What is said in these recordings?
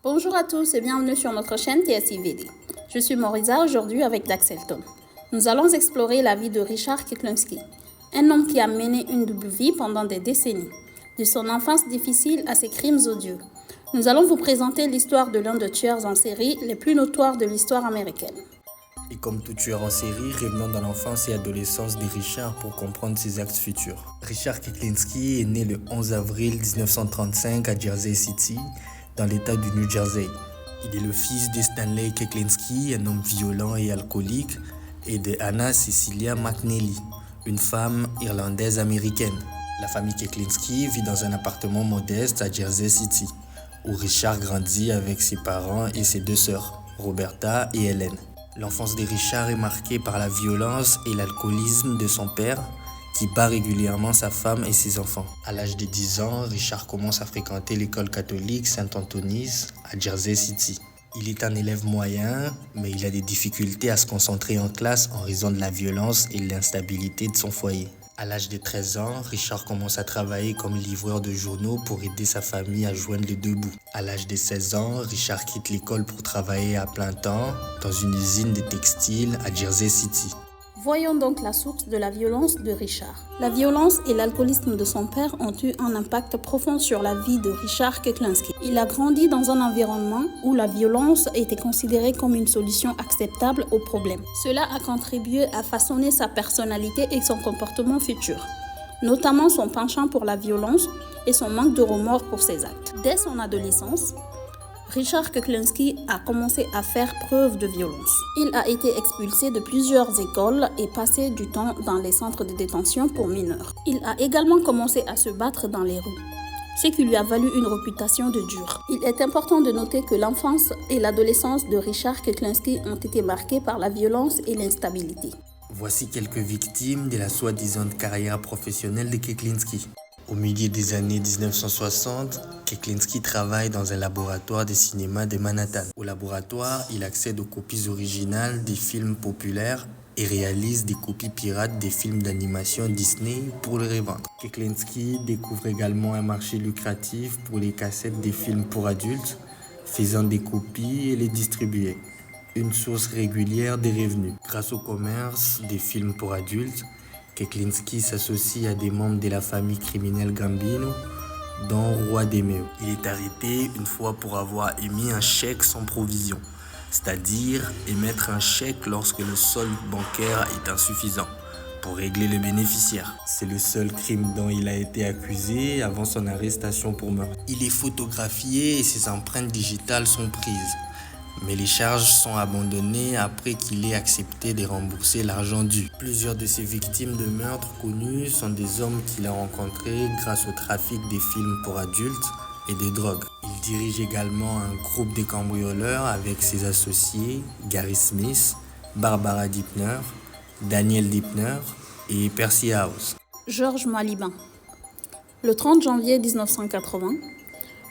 Bonjour à tous et bienvenue sur notre chaîne TSIVD. Je suis Morisa aujourd'hui avec Daxelton. Nous allons explorer la vie de Richard Kuklinski, un homme qui a mené une double vie pendant des décennies, de son enfance difficile à ses crimes odieux. Nous allons vous présenter l'histoire de l'un des tueurs en série les plus notoires de l'histoire américaine. Et comme tout tueur en série, revenons dans l'enfance et adolescence de Richard pour comprendre ses actes futurs. Richard Kuklinski est né le 11 avril 1935 à Jersey City, dans l'état du New Jersey. Il est le fils de Stanley Kuklinski, un homme violent et alcoolique, et de Anna Cecilia McNally, une femme irlandaise-américaine. La famille Kuklinski vit dans un appartement modeste à Jersey City, où Richard grandit avec ses parents et ses deux sœurs, Roberta et Helen. L'enfance de Richard est marquée par la violence et l'alcoolisme de son père, qui bat régulièrement sa femme et ses enfants. À l'âge de 10 ans, Richard commence à fréquenter l'école catholique Saint-Anthony's à Jersey City. Il est un élève moyen, mais il a des difficultés à se concentrer en classe en raison de la violence et de l'instabilité de son foyer. À l'âge de 13 ans, Richard commence à travailler comme livreur de journaux pour aider sa famille à joindre les deux bouts. À l'âge de 16 ans, Richard quitte l'école pour travailler à plein temps dans une usine de textile à Jersey City. Voyons donc la source de la violence de Richard. La violence et l'alcoolisme de son père ont eu un impact profond sur la vie de Richard Kuklinski. Il a grandi dans un environnement où la violence était considérée comme une solution acceptable aux problèmes. Cela a contribué à façonner sa personnalité et son comportement futur, notamment son penchant pour la violence et son manque de remords pour ses actes. Dès son adolescence, Richard Kuklinski a commencé à faire preuve de violence. Il a été expulsé de plusieurs écoles et passé du temps dans les centres de détention pour mineurs. Il a également commencé à se battre dans les rues, ce qui lui a valu une réputation de dur. Il est important de noter que l'enfance et l'adolescence de Richard Kuklinski ont été marquées par la violence et l'instabilité. Voici quelques victimes de la soi-disant carrière professionnelle de Kuklinski. Au milieu des années 1960, Kuklinski travaille dans un laboratoire de cinéma de Manhattan. Au laboratoire, il accède aux copies originales des films populaires et réalise des copies pirates des films d'animation Disney pour les revendre. Kuklinski découvre également un marché lucratif pour les cassettes des films pour adultes, faisant des copies et les distribuer. Une source régulière des revenus. Grâce au commerce des films pour adultes, Kuklinski s'associe à des membres de la famille criminelle Gambino, dont Roi Demeo. Il est arrêté une fois pour avoir émis un chèque sans provision, c'est-à-dire émettre un chèque lorsque le solde bancaire est insuffisant pour régler le bénéficiaire. C'est le seul crime dont il a été accusé avant son arrestation pour meurtre. Il est photographié et ses empreintes digitales sont prises. Mais les charges sont abandonnées après qu'il ait accepté de rembourser l'argent dû. Plusieurs de ces victimes de meurtres connus sont des hommes qu'il a rencontrés grâce au trafic des films pour adultes et des drogues. Il dirige également un groupe de cambrioleurs avec ses associés Gary Smith, Barbara Dipner, Daniel Dipner et Percy House. George Maliban. Le 30 janvier 1980,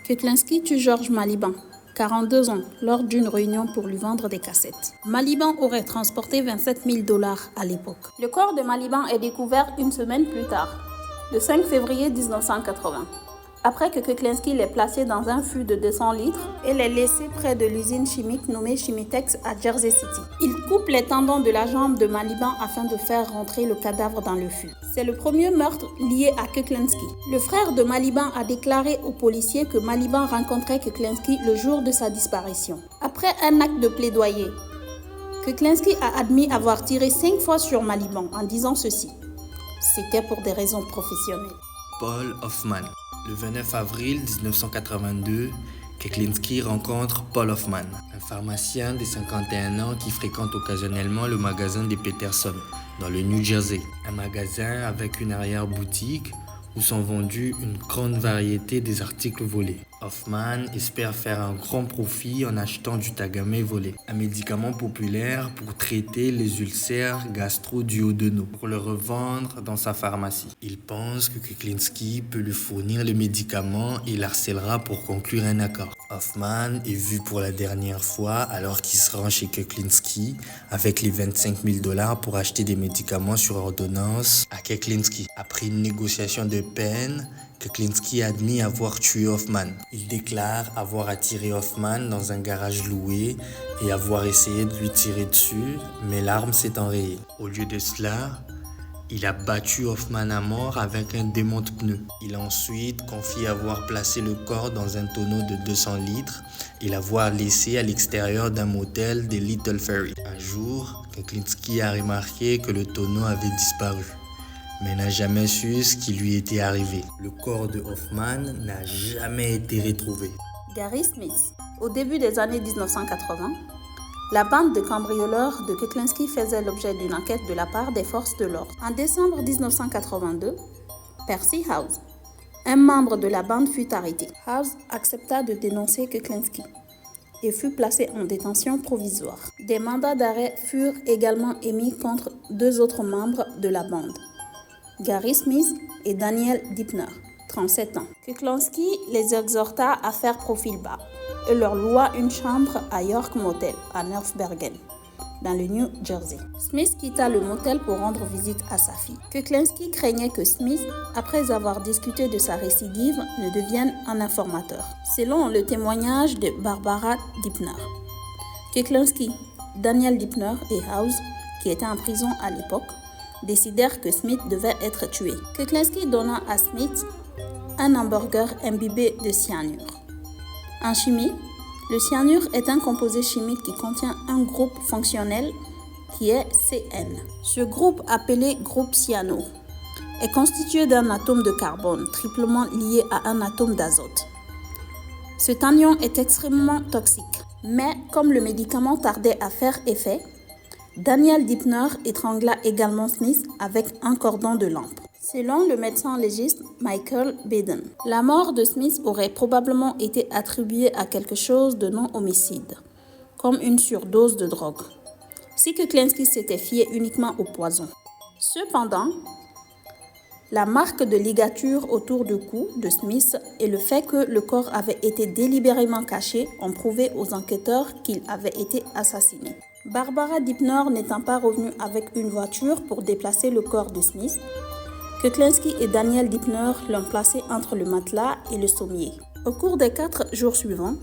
Kuklinski tue George Maliban, 42 ans, lors d'une réunion pour lui vendre des cassettes. Maliban aurait transporté 27 000 $ à l'époque. Le corps de Maliban est découvert une semaine plus tard, le 5 février 1980. Après que Kuklinski l'ait placé dans un fût de 200 litres et l'ait laissé près de l'usine chimique nommée Chimitex à Jersey City. Il coupe les tendons de la jambe de Maliban afin de faire rentrer le cadavre dans le fût. C'est le premier meurtre lié à Kuklinski. Le frère de Maliban a déclaré aux policiers que Maliban rencontrait Kuklinski le jour de sa disparition. Après un acte de plaidoyer, Kuklinski a admis avoir tiré 5 fois sur Maliban en disant ceci. C'était pour des raisons professionnelles. Paul Hoffman. Le 29 avril 1982, Kuklinski rencontre Paul Hoffman, un pharmacien de 51 ans qui fréquente occasionnellement le magasin de Peterson, dans le New Jersey. Un magasin avec une arrière-boutique où sont vendus une grande variété des articles volés. Hoffman espère faire un grand profit en achetant du Tagamé volé, un médicament populaire pour traiter les ulcères gastro-duodénaux, pour le revendre dans sa pharmacie. Il pense que Kuklinski peut lui fournir les médicaments et l'harcèlera pour conclure un accord. Hoffman est vu pour la dernière fois alors qu'il se rend chez Kuklinski Keklinski avec les 25 000 $ pour acheter des médicaments sur ordonnance à Keklinski. Après une négociation de peine, Keklinski admet avoir tué Hoffman. Il déclare avoir attiré Hoffman dans un garage loué et avoir essayé de lui tirer dessus, mais l'arme s'est enrayée. Au lieu de cela, il a battu Hoffman à mort avec un démonte-pneus. Il a ensuite confié avoir placé le corps dans un tonneau de 200 litres et l'avoir laissé à l'extérieur d'un motel de Little Ferry. Un jour, Keklinski a remarqué que le tonneau avait disparu, mais n'a jamais su ce qui lui était arrivé. Le corps de Hoffman n'a jamais été retrouvé. Gary Smith. Au début des années 1980, la bande de cambrioleurs de Keklinski faisait l'objet d'une enquête de la part des forces de l'ordre. En décembre 1982, Percy House, un membre de la bande, fut arrêté. House accepta de dénoncer Keklinski et fut placé en détention provisoire. Des mandats d'arrêt furent également émis contre 2 autres membres de la bande, Gary Smith et Daniel Dipner, 37 ans. Keklinski les exhorta à faire profil bas et leur loua une chambre à York Motel, à North Bergen, dans le New Jersey. Smith quitta le motel pour rendre visite à sa fille. Keklinski craignait que Smith, après avoir discuté de sa récidive, ne devienne un informateur. Selon le témoignage de Barbara Dipner, Keklinski, Daniel Dipner et House, qui étaient en prison à l'époque, décidèrent que Smith devait être tué. Keklinski donna à Smith un hamburger imbibé de cyanure. En chimie, le cyanure est un composé chimique qui contient un groupe fonctionnel qui est CN. Ce groupe, appelé groupe cyano, est constitué d'un atome de carbone triplement lié à un atome d'azote. Cet anion est extrêmement toxique, mais comme le médicament tardait à faire effet, Daniel Dipner étrangla également Smith avec un cordon de lampe. Selon le médecin légiste Michael Baden, la mort de Smith aurait probablement été attribuée à quelque chose de non-homicide, comme une surdose de drogue, si Keklinski s'était fié uniquement au poison. Cependant, la marque de ligature autour du cou de Smith et le fait que le corps avait été délibérément caché ont prouvé aux enquêteurs qu'il avait été assassiné. Barbara Dipner n'étant pas revenue avec une voiture pour déplacer le corps de Smith, Keklinski et Daniel Dipner l'ont placé entre le matelas et le sommier. Au cours des 4 jours suivants,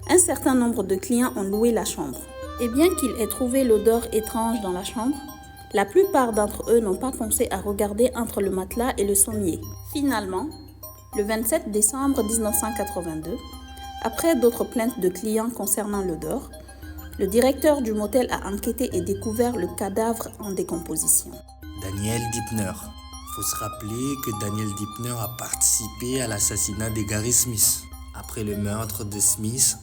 un certain nombre de clients ont loué la chambre. Et bien qu'ils aient trouvé l'odeur étrange dans la chambre, la plupart d'entre eux n'ont pas pensé à regarder entre le matelas et le sommier. Finalement, le 27 décembre 1982, après d'autres plaintes de clients concernant l'odeur, le directeur du motel a enquêté et découvert le cadavre en décomposition. Daniel Dipner. Il faut se rappeler que Daniel Dipner a participé à l'assassinat de Gary Smith. Après le meurtre de Smith,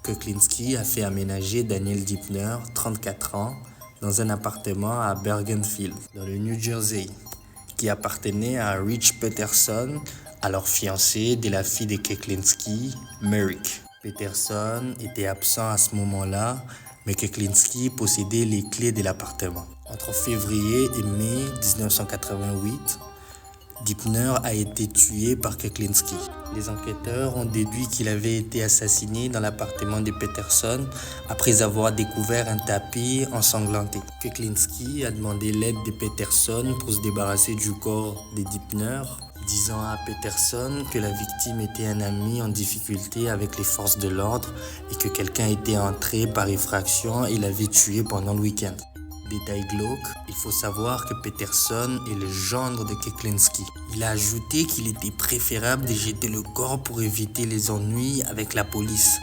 Keklinski a fait aménager Daniel Dipner, 34 ans, dans un appartement à Bergenfield, dans le New Jersey, qui appartenait à Rich Peterson, alors fiancé de la fille de Keklinski, Merrick. Peterson était absent à ce moment-là, mais Keklinski possédait les clés de l'appartement. Entre février et mai 1988, Dipner a été tué par Keklinski. Les enquêteurs ont déduit qu'il avait été assassiné dans l'appartement de Peterson après avoir découvert un tapis ensanglanté. Keklinski a demandé l'aide de Peterson pour se débarrasser du corps de Dipner, disant à Peterson que la victime était un ami en difficulté avec les forces de l'ordre et que quelqu'un était entré par effraction et l'avait tué pendant le week-end. Détail glauque, il faut savoir que Peterson est le gendre de Keklinski. Il a ajouté qu'il était préférable de jeter le corps pour éviter les ennuis avec la police,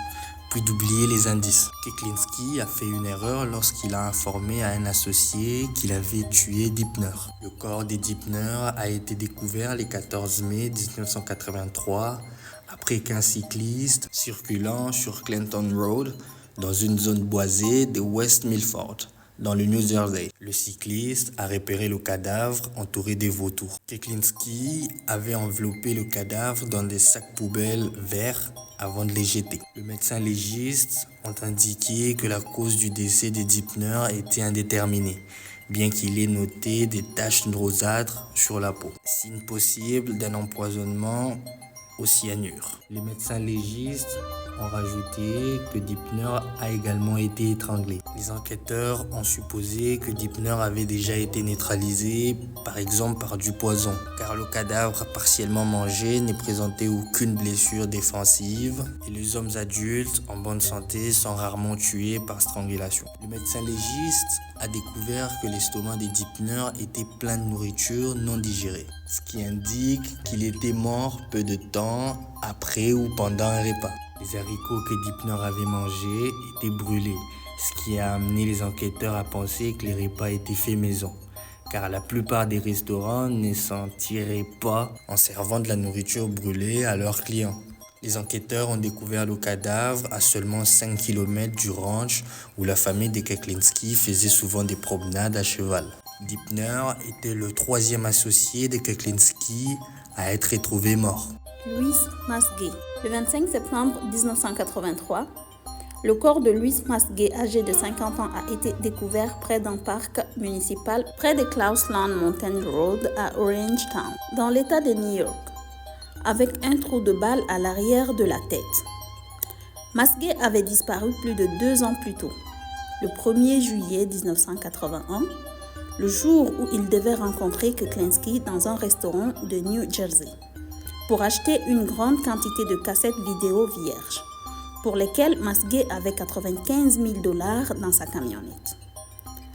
puis d'oublier les indices. Keklinski a fait une erreur lorsqu'il a informé à un associé qu'il avait tué Dipner. Le corps de Dipner a été découvert le 14 mai 1983 après qu'un cycliste circulant sur Clinton Road dans une zone boisée de West Milford, dans le New Jersey. Le cycliste a repéré le cadavre entouré des vautours. Keklinski avait enveloppé le cadavre dans des sacs poubelles verts avant de les jeter. Le médecin légiste a indiqué que la cause du décès de Dipner était indéterminée, bien qu'il ait noté des taches rosâtres sur la peau. Signe possible d'un empoisonnement au cyanure. Les médecins légistes ont rajouté que Dipner a également été étranglé. Les enquêteurs ont supposé que Dipner avait déjà été neutralisé, par exemple par du poison, car le cadavre partiellement mangé ne présentait aucune blessure défensive et les hommes adultes en bonne santé sont rarement tués par strangulation. Le médecin légiste a découvert que l'estomac de Dipner était plein de nourriture non digérée, ce qui indique qu'il était mort peu de temps après ou pendant un repas. Les haricots que Dipner avait mangés étaient brûlés, ce qui a amené les enquêteurs à penser que les repas étaient faits maison, car la plupart des restaurants ne s'en tiraient pas en servant de la nourriture brûlée à leurs clients. Les enquêteurs ont découvert le cadavre à seulement 5 km du ranch où la famille de Kuklinski faisait souvent des promenades à cheval. Dipner était le troisième associé de Kuklinski à être retrouvé mort. Louis Masgué. Le 25 septembre 1983, le corps de Louis Masgué, âgé de 50 ans, a été découvert près d'un parc municipal près de Clousland Mountain Road à Orangetown, dans l'État de New York, avec un trou de balle à l'arrière de la tête. Masgué avait disparu plus de 2 ans plus tôt, le 1er juillet 1981, le jour où il devait rencontrer Kuklinski dans un restaurant de New Jersey pour acheter une grande quantité de cassettes vidéo vierges, pour lesquelles Masgué avait $95 000 dans sa camionnette.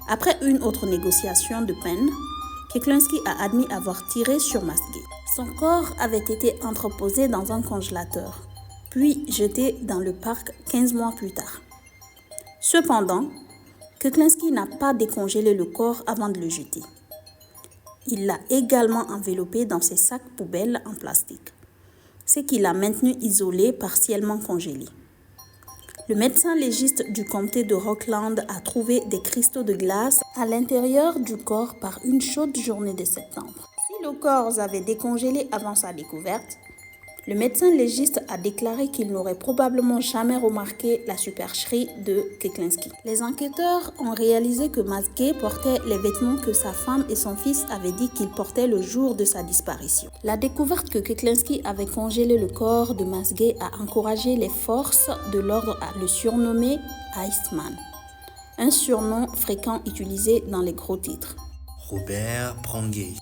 Après une autre négociation de peine, Kuklinski a admis avoir tiré sur Masgué. Son corps avait été entreposé dans un congélateur, puis jeté dans le parc 15 mois plus tard. Cependant, Kuklinski n'a pas décongelé le corps avant de le jeter. Il l'a également enveloppé dans ses sacs poubelles en plastique, ce qui l'a maintenu isolé, partiellement congelé. Le médecin légiste du comté de Rockland a trouvé des cristaux de glace à l'intérieur du corps par une chaude journée de septembre. Si le corps avait décongelé avant sa découverte, le médecin légiste a déclaré qu'il n'aurait probablement jamais remarqué la supercherie de Kuklinski. Les enquêteurs ont réalisé que Masgué portait les vêtements que sa femme et son fils avaient dit qu'il portait le jour de sa disparition. La découverte que Kuklinski avait congelé le corps de Masgué a encouragé les forces de l'ordre à le surnommer Iceman, un surnom fréquent utilisé dans les gros titres. Robert Pranguet.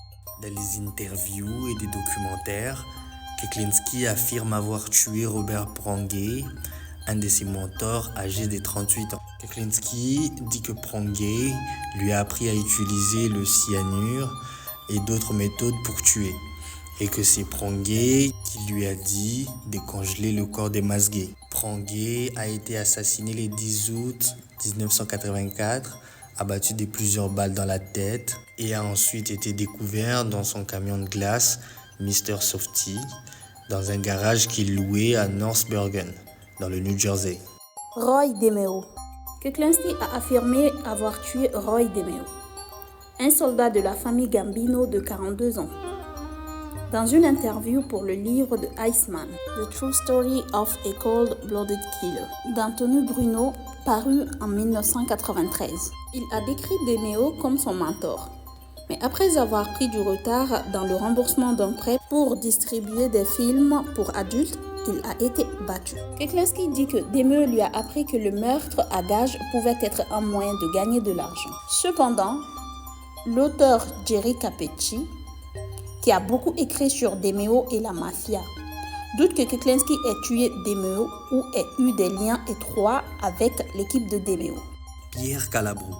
Dans les interviews et des documentaires, Kuklinski affirme avoir tué Robert Pranguet, un de ses mentors âgé de 38 ans. Kuklinski dit que Pranguet lui a appris à utiliser le cyanure et d'autres méthodes pour tuer, et que c'est Pranguet qui lui a dit de congeler le corps de Masgué. Pranguet a été assassiné le 10 août 1984, abattu de plusieurs balles dans la tête, et a ensuite été découvert dans son camion de glace Mr. Softy, dans un garage qu'il louait à North Bergen, dans le New Jersey. Roy DeMeo. Kuklinski a affirmé avoir tué Roy DeMeo, un soldat de la famille Gambino de 42 ans. Dans une interview pour le livre de Iceman, The True Story of a Cold-Blooded Killer, d'Anthony Bruno, paru en 1993. Il a décrit DeMeo comme son mentor. Mais après avoir pris du retard dans le remboursement d'un prêt pour distribuer des films pour adultes, il a été battu. Kuklinski dit que DeMeo lui a appris que le meurtre à gages pouvait être un moyen de gagner de l'argent. Cependant, l'auteur Jerry Capecci, qui a beaucoup écrit sur DeMeo et la mafia, doute que Kuklinski ait tué DeMeo ou ait eu des liens étroits avec l'équipe de DeMeo. Pierre Calabro.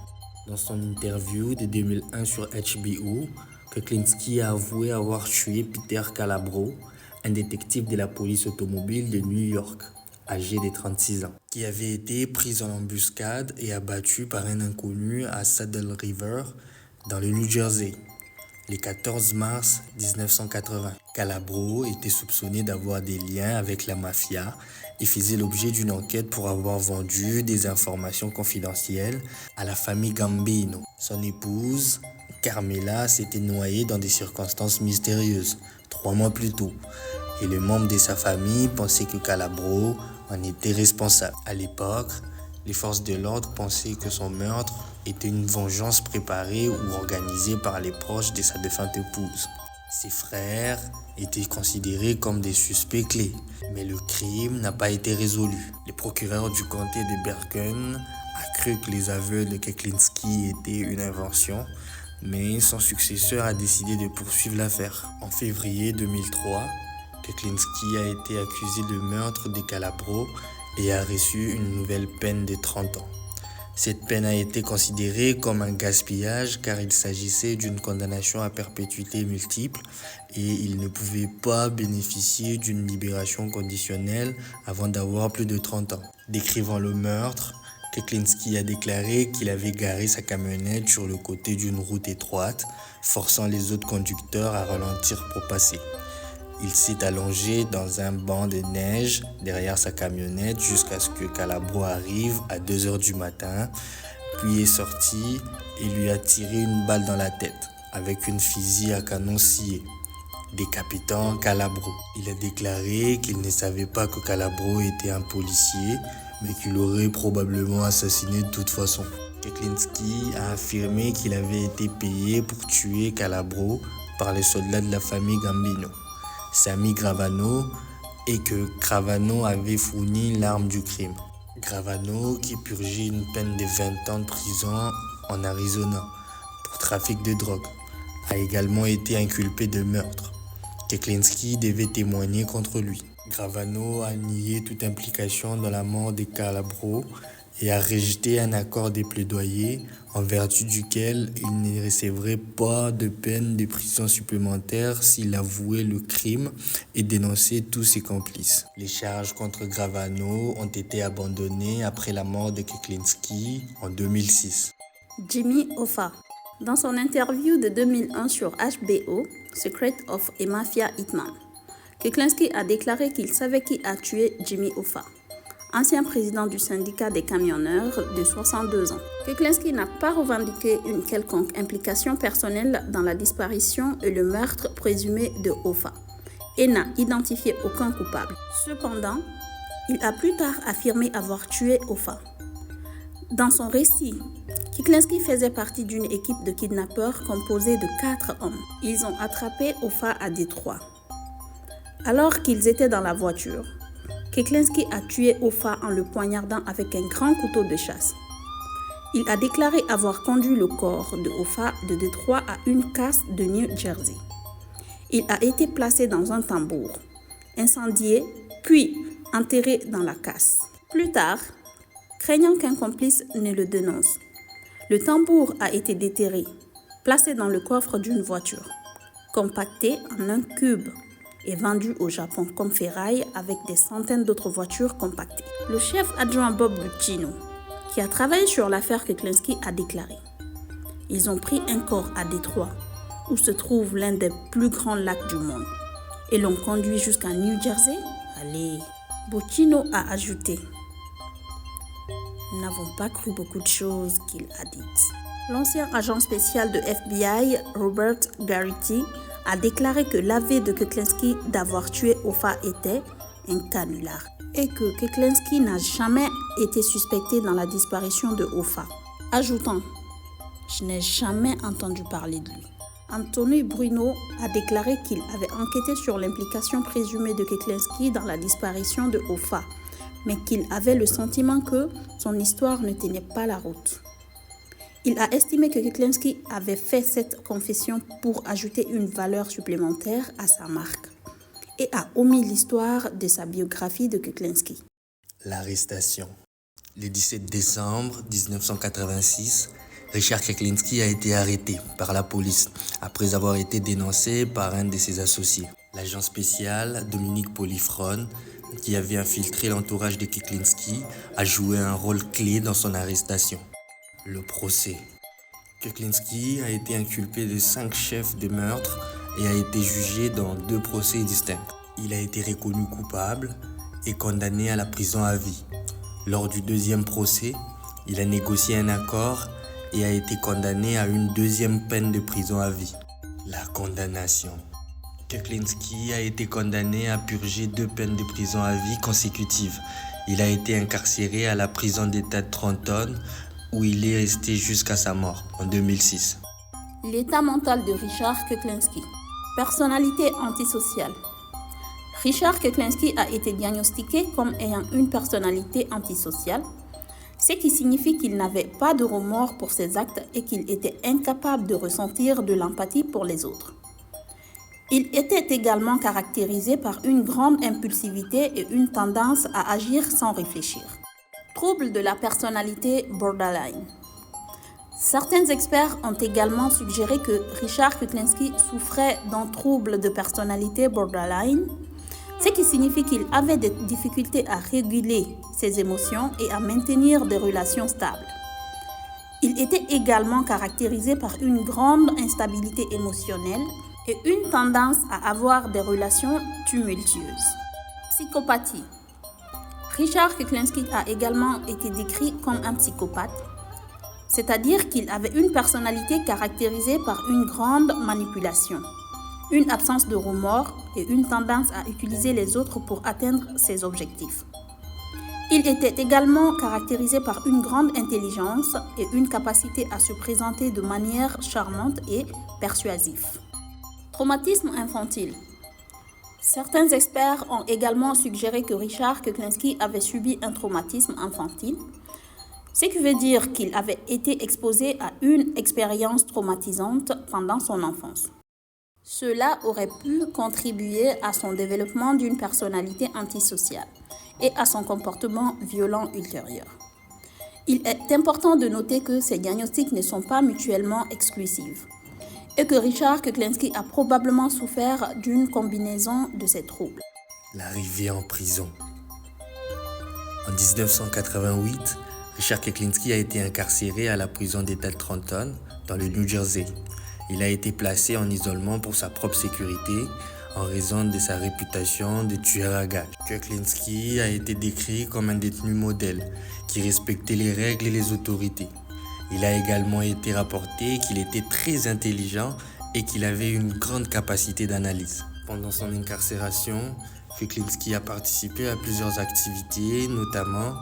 Dans son interview de 2001 sur HBO, Kuklinski a avoué avoir tué Peter Calabro, un détective de la police automobile de New York, âgé de 36 ans, qui avait été pris en embuscade et abattu par un inconnu à Saddle River, dans le New Jersey, le 14 mars 1980. Calabro était soupçonné d'avoir des liens avec la mafia et faisait l'objet d'une enquête pour avoir vendu des informations confidentielles à la famille Gambino. Son épouse, Carmela, s'était noyée dans des circonstances mystérieuses 3 mois plus tôt, et les membres de sa famille pensaient que Calabro en était responsable. À l'époque, les forces de l'ordre pensaient que son meurtre était une vengeance préparée ou organisée par les proches de sa défunte épouse. Ses frères étaient considérés comme des suspects clés, mais le crime n'a pas été résolu. Le procureur du comté de Bergen a cru que les aveux de Kuklinski étaient une invention, mais son successeur a décidé de poursuivre l'affaire. En février 2003, Kuklinski a été accusé de meurtre de Calabro et a reçu une nouvelle peine de 30 ans. Cette peine a été considérée comme un gaspillage car il s'agissait d'une condamnation à perpétuité multiple et il ne pouvait pas bénéficier d'une libération conditionnelle avant d'avoir plus de 30 ans. Décrivant le meurtre, Kuklinski a déclaré qu'il avait garé sa camionnette sur le côté d'une route étroite, forçant les autres conducteurs à ralentir pour passer. Il s'est allongé dans un banc de neige derrière sa camionnette jusqu'à ce que Calabro arrive à 2h du matin, puis est sorti et lui a tiré une balle dans la tête avec une fusil à canon scié, décapitant Calabro. Il a déclaré qu'il ne savait pas que Calabro était un policier, mais qu'il aurait probablement assassiné de toute façon. Kuklinski a affirmé qu'il avait été payé pour tuer Calabro par les soldats de la famille Gambino, Sammy Gravano, et que Gravano avait fourni l'arme du crime. Gravano, qui purgeait une peine de 20 ans de prison en Arizona pour trafic de drogue, a également été inculpé de meurtre. Kuklinski devait témoigner contre lui. Gravano a nié toute implication dans la mort de Calabro et a rejeté un accord de plaidoyer en vertu duquel il ne recevrait pas de peine de prison supplémentaire s'il avouait le crime et dénonçait tous ses complices. Les charges contre Gravano ont été abandonnées après la mort de Kuklinski en 2006. Jimmy Hoffa. Dans son interview de 2001 sur HBO, Secret of a Mafia Hitman, Kuklinski a déclaré qu'il savait qui a tué Jimmy Hoffa, ancien président du syndicat des camionneurs de 62 ans. Kuklinski n'a pas revendiqué une quelconque implication personnelle dans la disparition et le meurtre présumé de Hoffa et n'a identifié aucun coupable. Cependant, il a plus tard affirmé avoir tué Hoffa. Dans son récit, Kuklinski faisait partie d'une équipe de kidnappeurs composée de 4 hommes. Ils ont attrapé Hoffa à Détroit. Alors qu'ils étaient dans la voiture, Kuklinski a tué Hoffa en le poignardant avec un grand couteau de chasse. Il a déclaré avoir conduit le corps de Hoffa de Détroit à une casse de New Jersey. Il a été placé dans un tambour, incendié, puis enterré dans la casse. Plus tard, craignant qu'un complice ne le dénonce, le tambour a été déterré, placé dans le coffre d'une voiture, compacté en un cube et vendu au Japon comme ferraille avec des centaines d'autres voitures compactées. Le chef adjoint Bob Buccino, qui a travaillé sur l'affaire Kuklinski, a déclaré « Ils ont pris un corps à Détroit, où se trouve l'un des plus grands lacs du monde, et l'ont conduit jusqu'à New Jersey. Allez !» Buccino a ajouté « Nous n'avons pas cru beaucoup de choses qu'il a dites. » L'ancien agent spécial de FBI, Robert Garrity, a déclaré que l'aveu de Kuklinski d'avoir tué Hoffa était un canular et que Kuklinski n'a jamais été suspecté dans la disparition de Hoffa, ajoutant « Je n'ai jamais entendu parler de lui ». Anthony Bruno a déclaré qu'il avait enquêté sur l'implication présumée de Kuklinski dans la disparition de Hoffa, mais qu'il avait le sentiment que son histoire ne tenait pas la route. Il a estimé que Kuklinski avait fait cette confession pour ajouter une valeur supplémentaire à sa marque et a omis l'histoire de sa biographie de Kuklinski. L'arrestation. Le 17 décembre 1986, Richard Kuklinski a été arrêté par la police après avoir été dénoncé par un de ses associés, l'agent spécial Dominique Polifron, qui avait infiltré l'entourage de Kuklinski, a joué un rôle clé dans son arrestation. Le procès. Kuklinski a été inculpé de 5 chefs de meurtre et a été jugé dans 2 procès distincts. Il a été reconnu coupable et condamné à la prison à vie. Lors du 2e procès, il a négocié un accord et a été condamné à une 2e peine de prison à vie. La condamnation. Kuklinski a été condamné à purger 2 peines de prison à vie consécutives. Il a été incarcéré à la prison d'État de Trenton, où il est resté jusqu'à sa mort en 2006. L'état mental de Richard Kuklinski. Personnalité antisociale. Richard Kuklinski a été diagnostiqué comme ayant une personnalité antisociale, ce qui signifie qu'il n'avait pas de remords pour ses actes et qu'il était incapable de ressentir de l'empathie pour les autres. Il était également caractérisé par une grande impulsivité et une tendance à agir sans réfléchir. Trouble de la personnalité borderline. Certains experts ont également suggéré que Richard Kuklinski souffrait d'un trouble de personnalité borderline, ce qui signifie qu'il avait des difficultés à réguler ses émotions et à maintenir des relations stables. Il était également caractérisé par une grande instabilité émotionnelle et une tendance à avoir des relations tumultueuses. Psychopathie. Richard Kuklinski a également été décrit comme un psychopathe, c'est-à-dire qu'il avait une personnalité caractérisée par une grande manipulation, une absence de remords et une tendance à utiliser les autres pour atteindre ses objectifs. Il était également caractérisé par une grande intelligence et une capacité à se présenter de manière charmante et persuasive. Traumatisme infantile. Certains experts ont également suggéré que Richard Kuklinski avait subi un traumatisme infantile, ce qui veut dire qu'il avait été exposé à une expérience traumatisante pendant son enfance. Cela aurait pu contribuer à son développement d'une personnalité antisociale et à son comportement violent ultérieur. Il est important de noter que ces diagnostics ne sont pas mutuellement exclusifs et que Richard Kuklinski a probablement souffert d'une combinaison de ces troubles. L'arrivée en prison. En 1988, Richard Kuklinski a été incarcéré à la prison d'État de Trenton, dans le New Jersey. Il a été placé en isolement pour sa propre sécurité en raison de sa réputation de tueur à gages. Kuklinski a été décrit comme un détenu modèle qui respectait les règles et les autorités. Il a également été rapporté qu'il était très intelligent et qu'il avait une grande capacité d'analyse. Pendant son incarcération, Kuklinski a participé à plusieurs activités, notamment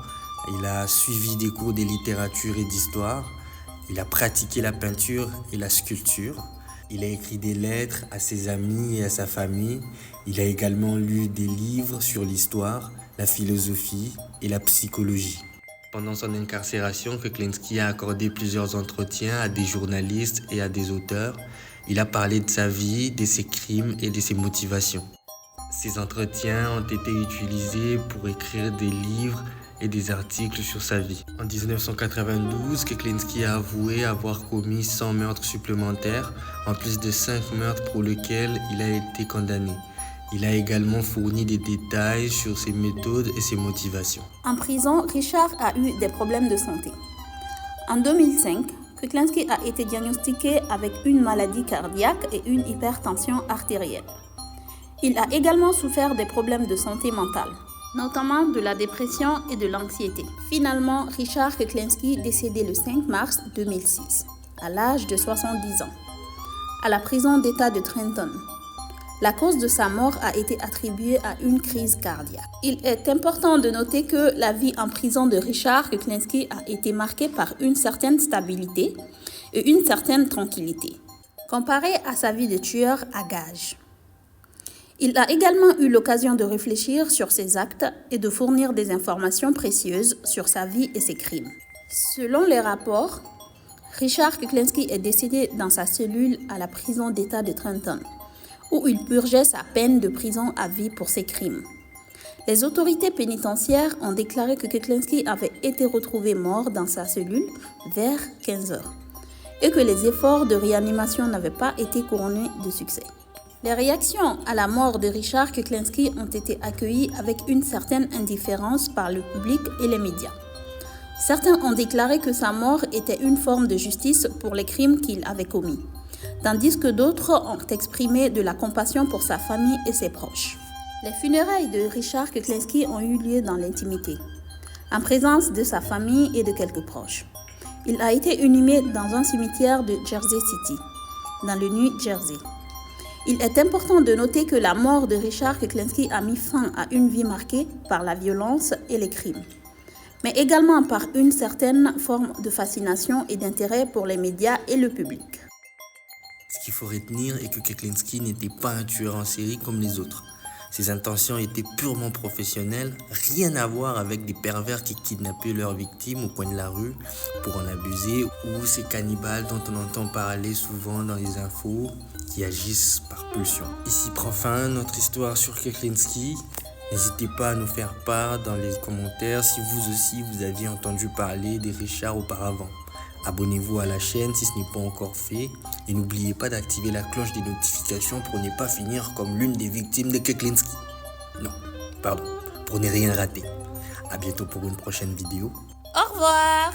il a suivi des cours de littérature et d'histoire, il a pratiqué la peinture et la sculpture, il a écrit des lettres à ses amis et à sa famille, il a également lu des livres sur l'histoire, la philosophie et la psychologie. Pendant son incarcération, Kuklinski a accordé plusieurs entretiens à des journalistes et à des auteurs. Il a parlé de sa vie, de ses crimes et de ses motivations. Ces entretiens ont été utilisés pour écrire des livres et des articles sur sa vie. En 1992, Kuklinski a avoué avoir commis 100 meurtres supplémentaires, en plus de 5 meurtres pour lesquels il a été condamné. Il a également fourni des détails sur ses méthodes et ses motivations. En prison, Richard a eu des problèmes de santé. En 2005, Kuklinski a été diagnostiqué avec une maladie cardiaque et une hypertension artérielle. Il a également souffert des problèmes de santé mentale, notamment de la dépression et de l'anxiété. Finalement, Richard Kuklinski décédé le 5 mars 2006, à l'âge de 70 ans, à la prison d'État de Trenton. La cause de sa mort a été attribuée à une crise cardiaque. Il est important de noter que la vie en prison de Richard Kuklinski a été marquée par une certaine stabilité et une certaine tranquillité, comparée à sa vie de tueur à gages. Il a également eu l'occasion de réfléchir sur ses actes et de fournir des informations précieuses sur sa vie et ses crimes. Selon les rapports, Richard Kuklinski est décédé dans sa cellule à la prison d'État de Trenton, où il purgeait sa peine de prison à vie pour ses crimes. Les autorités pénitentiaires ont déclaré que Kuklinski avait été retrouvé mort dans sa cellule vers 15 heures et que les efforts de réanimation n'avaient pas été couronnés de succès. Les réactions à la mort de Richard Kuklinski ont été accueillies avec une certaine indifférence par le public et les médias. Certains ont déclaré que sa mort était une forme de justice pour les crimes qu'il avait commis, tandis que d'autres ont exprimé de la compassion pour sa famille et ses proches. Les funérailles de Richard Kuklinski ont eu lieu dans l'intimité, en présence de sa famille et de quelques proches. Il a été inhumé dans un cimetière de Jersey City, dans le New Jersey. Il est important de noter que la mort de Richard Kuklinski a mis fin à une vie marquée par la violence et les crimes, mais également par une certaine forme de fascination et d'intérêt pour les médias et le public. Ce Ce qu'il faut retenir est que Kuklinski n'était pas un tueur en série comme les autres. Ses intentions étaient purement professionnelles, rien à voir avec des pervers qui kidnappaient leurs victimes au coin de la rue pour en abuser, ou ces cannibales dont on entend parler souvent dans les infos qui agissent par pulsion. Ici prend fin notre histoire sur Kuklinski. N'hésitez pas à nous faire part dans les commentaires si vous aussi vous aviez entendu parler des Richards auparavant. Abonnez-vous à la chaîne si ce n'est pas encore fait et n'oubliez pas d'activer la cloche des notifications pour ne pas finir comme l'une des victimes de Kuklinski. Non, pardon, pour ne rien rater. À bientôt pour une prochaine vidéo. Au revoir!